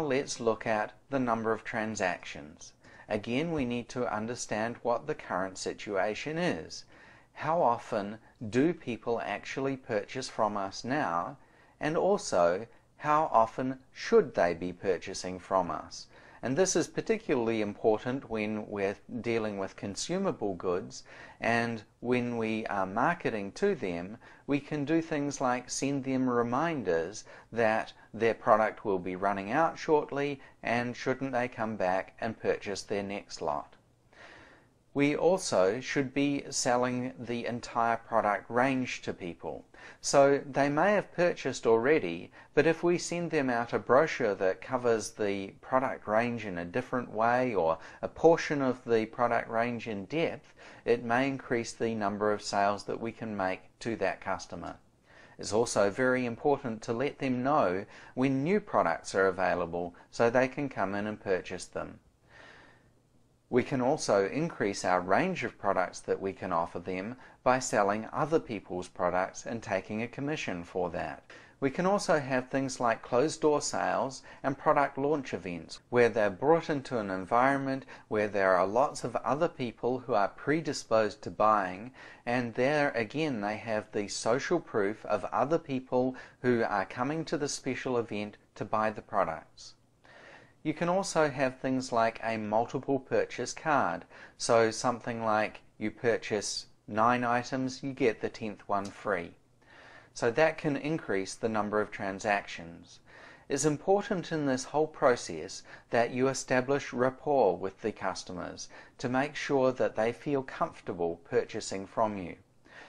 let's look at the number of transactions. Again, we need to understand what the current situation is. How often do people actually purchase from us now? And also, how often should they be purchasing from us? And this is particularly important when we're dealing with consumable goods, and when we are marketing to them, we can do things like send them reminders that their product will be running out shortly, and shouldn't they come back and purchase their next lot. We also should be selling the entire product range to people. So they may have purchased already, but if we send them out a brochure that covers the product range in a different way, or a portion of the product range in depth, it may increase the number of sales that we can make to that customer. It's also very important to let them know when new products are available so they can come in and purchase them. We can also increase our range of products that we can offer them by selling other people's products and taking a commission for that. We can also have things like closed-door sales and product launch events, where they're brought into an environment where there are lots of other people who are predisposed to buying, and there again they have the social proof of other people who are coming to the special event to buy the products. You can also have things like a multiple purchase card. So something like you purchase 9 items, you get the 10th one free. So that can increase the number of transactions. It's important in this whole process that you establish rapport with the customers to make sure that they feel comfortable purchasing from you.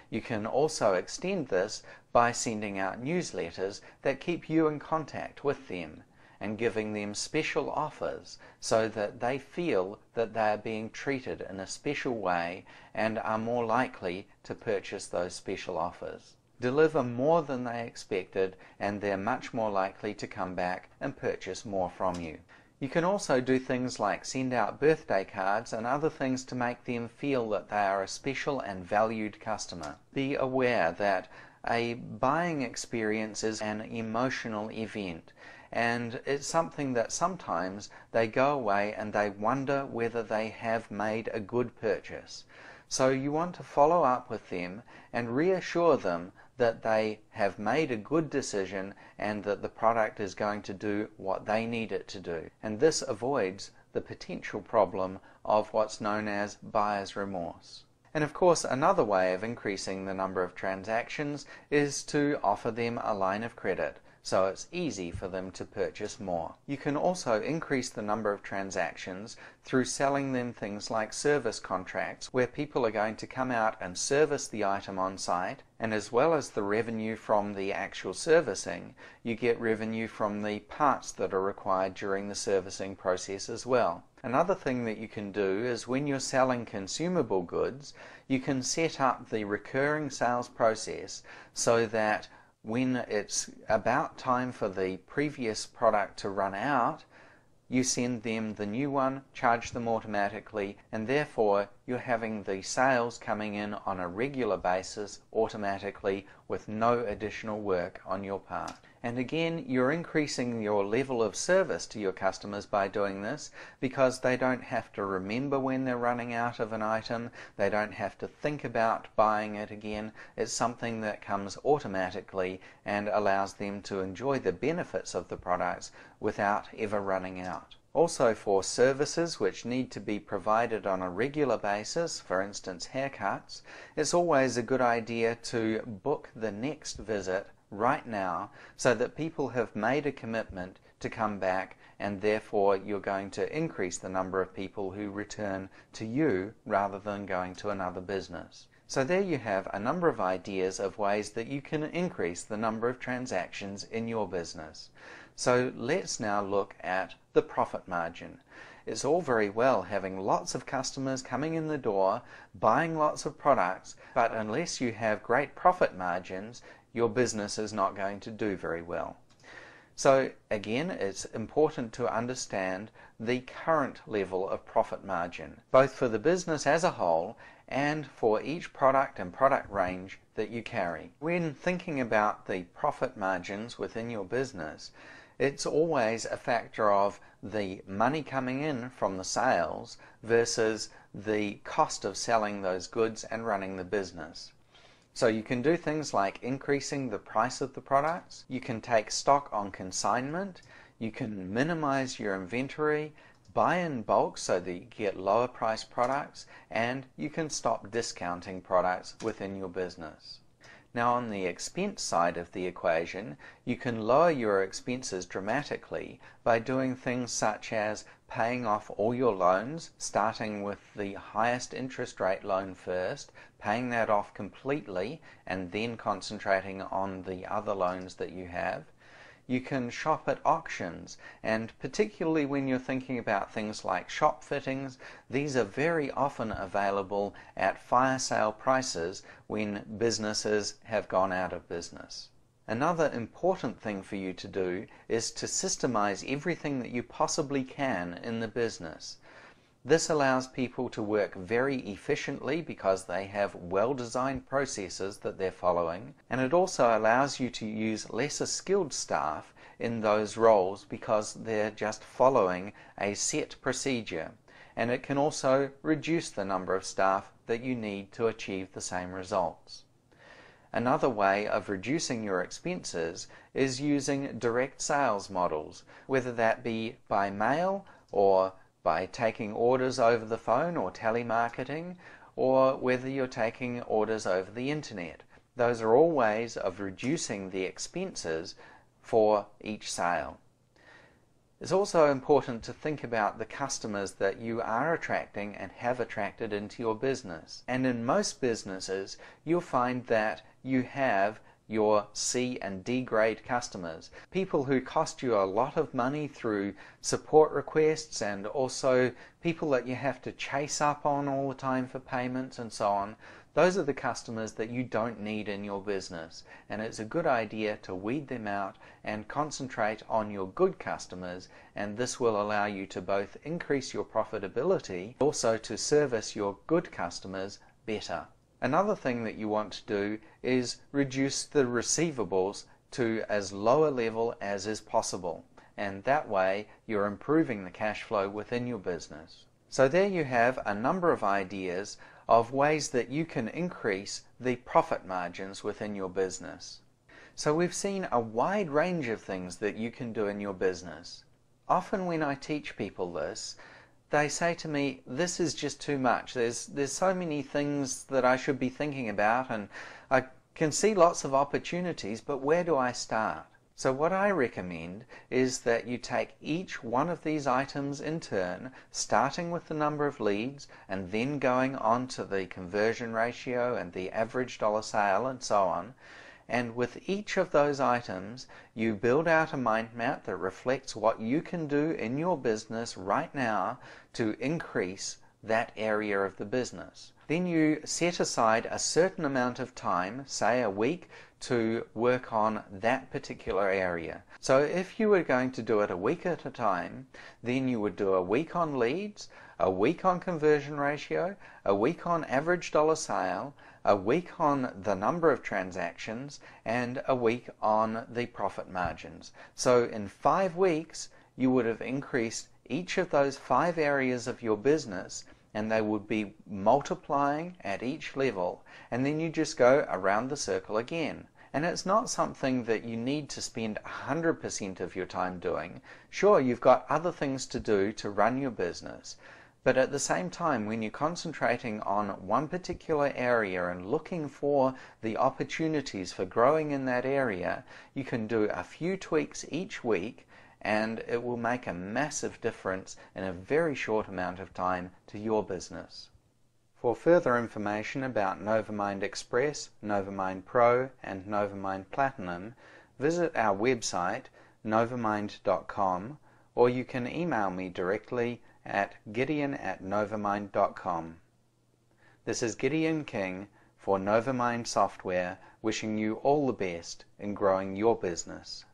You can also extend this by sending out newsletters that keep you in contact with them, and giving them special offers so that they feel that they are being treated in a special way and are more likely to purchase those special offers. Deliver more than they expected, and they're much more likely to come back and purchase more from you. You can also do things like send out birthday cards and other things to make them feel that they are a special and valued customer. Be aware that a buying experience is an emotional event, and it's something that sometimes they go away and they wonder whether they have made a good purchase. So you want to follow up with them and reassure them that they have made a good decision and that the product is going to do what they need it to do. And this avoids the potential problem of what's known as buyer's remorse. And of course, another way of increasing the number of transactions is to offer them a line of credit, so it's easy for them to purchase more. You can also increase the number of transactions through selling them things like service contracts, where people are going to come out and service the item on site, and as well as the revenue from the actual servicing, you get revenue from the parts that are required during the servicing process as well. Another thing that you can do is when you're selling consumable goods, you can set up the recurring sales process so that when it's about time for the previous product to run out, you send them the new one, charge them automatically, and therefore you're having the sales coming in on a regular basis automatically with no additional work on your part. And again, you're increasing your level of service to your customers by doing this, because they don't have to remember when they're running out of an item, they don't have to think about buying it again. It's something that comes automatically and allows them to enjoy the benefits of the products without ever running out. Also, for services which need to be provided on a regular basis, for instance haircuts, it's always a good idea to book the next visit right now so that people have made a commitment to come back, and therefore you're going to increase the number of people who return to you rather than going to another business. So there you have a number of ideas of ways that you can increase the number of transactions in your business. So let's now look at the profit margin. It's all very well having lots of customers coming in the door, buying lots of products, but unless you have great profit margins, your business is not going to do very well. So again, it's important to understand the current level of profit margin, both for the business as a whole and for each product and product range that you carry. When thinking about the profit margins within your business, It's always a factor of the money coming in from the sales versus the cost of selling those goods and running the business. So you can do things like increasing the price of the products, you can take stock on consignment, you can minimize your inventory, buy in bulk so that you get lower priced products, and you can stop discounting products within your business. Now on the expense side of the equation, you can lower your expenses dramatically by doing things such as paying off all your loans, starting with the highest interest rate loan first, paying that off completely, and then concentrating on the other loans that you have. You can shop at auctions, and particularly when you're thinking about things like shop fittings, these are very often available at fire sale prices when businesses have gone out of business. Another important thing for you to do is to systemize everything that you possibly can in the business. This allows people to work very efficiently because they have well-designed processes that they're following, and it also allows you to use lesser skilled staff in those roles because they're just following a set procedure, and it can also reduce the number of staff that you need to achieve the same results. Another way of reducing your expenses is using direct sales models, whether that be by mail or by taking orders over the phone or telemarketing, or whether you're taking orders over the internet. Those are all ways of reducing the expenses for each sale. It's also important to think about the customers that you are attracting and have attracted into your business. And in most businesses, you'll find that you have your C and D grade customers, people who cost you a lot of money through support requests, and also people that you have to chase up on all the time for payments and so on. Those are the customers that you don't need in your business, and it's a good idea to weed them out and concentrate on your good customers, and this will allow you to both increase your profitability, also to service your good customers better. Another thing that you want to do is reduce the receivables to as low a level as is possible, and that way you're improving the cash flow within your business. So there you have a number of ideas of ways that you can increase the profit margins within your business. So we've seen a wide range of things that you can do in your business. Often when I teach people this, they say to me, this is just too much. There's so many things that I should be thinking about, and I can see lots of opportunities, but where do I start? So what I recommend is that you take each one of these items in turn, starting with the number of leads and then going on to the conversion ratio and the average dollar sale and so on. And with each of those items, you build out a mind map that reflects what you can do in your business right now to increase that area of the business. Then you set aside a certain amount of time, say a week, to work on that particular area. So if you were going to do it a week at a time, then you would do a week on leads, a week on conversion ratio, a week on average dollar sale, a week on the number of transactions, and a week on the profit margins. So in 5 weeks, you would have increased each of those 5 areas of your business, and they would be multiplying at each level, and then you just go around the circle again. And it's not something that you need to spend 100% of your time doing. Sure, you've got other things to do to run your business, but at the same time, when you're concentrating on one particular area and looking for the opportunities for growing in that area, you can do a few tweaks each week, and it will make a massive difference in a very short amount of time to your business. For further information about NovaMind Express, NovaMind Pro, and NovaMind Platinum, visit our website novamind.com, or you can email me directly at gideon@novamind.com. This is Gideon King for NovaMind Software, wishing you all the best in growing your business.